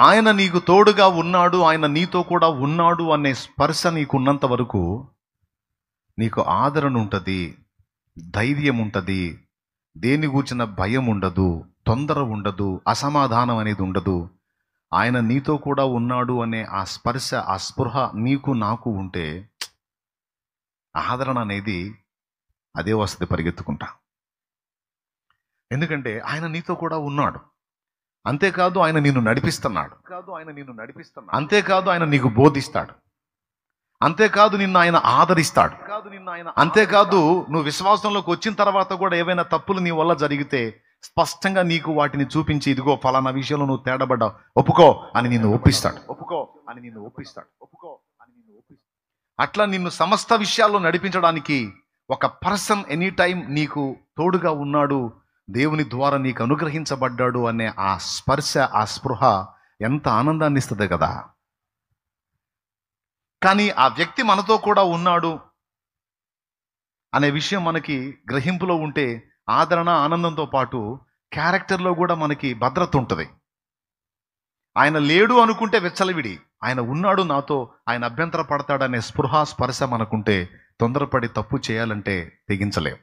ఆయన నీకు తోడుగా ఉన్నాడు, ఆయన నీతో కూడా ఉన్నాడు అనే స్పర్శ నీకున్నంత వరకు నీకు ఆదరణ ఉంటుంది, ధైర్యం ఉంటుంది, దేని గూర్చిన భయం ఉండదు, తొందర ఉండదు, అసమాధానం అనేది ఉండదు. ఆయన నీతో కూడా ఉన్నాడు అనే ఆ స్పర్శ, ఆ స్పృహ నీకు నాకు ఉంటే ఆదరణ అనేది అదే వస్తుంది పరిగెత్తుకుంటా. ఎందుకంటే ఆయన నీతో కూడా ఉన్నాడు. అంతేకాదు ఆయన నిన్ను నడిపిస్తున్నాడు, అంతేకాదు ఆయన నీకు బోధిస్తాడు, అంతేకాదు నిన్ను ఆయన ఆదరిస్తాడు, అంతేకాదు నువ్వు విశ్వాసంలోకి వచ్చిన తర్వాత కూడా ఏవైనా తప్పులు నీ వల్ల జరిగితే స్పష్టంగా నీకు వాటిని చూపించి, ఇదిగో ఫలానా విషయంలో నువ్వు తేడబడ్డావు, ఒప్పుకో అని నిన్ను ఒప్పిస్తాడు. అట్లా నిన్ను సమస్త విషయాల్లో నడిపించడానికి ఒక పర్సన్ ఎనీ టైం నీకు తోడుగా ఉన్నాడు, దేవుని ద్వారా నీకు అనుగ్రహించబడ్డాడు అనే ఆ స్పర్శ, ఆ స్పృహ ఎంత ఆనందాన్ని ఇస్తుంది కదా. కానీ ఆ వ్యక్తి మనతో కూడా ఉన్నాడు అనే విషయం మనకి గ్రహింపులో ఉంటే ఆదరణ, ఆనందంతో పాటు క్యారెక్టర్లో కూడా మనకి భద్రత ఉంటుంది. ఆయన లేడు అనుకుంటే వెచ్చలవిడి, ఆయన ఉన్నాడు నాతో, ఆయన అభ్యంతర పడతాడనే స్పృహ, స్పర్శ మనకుంటే తొందరపడి తప్పు చేయాలంటే తెగించలేం.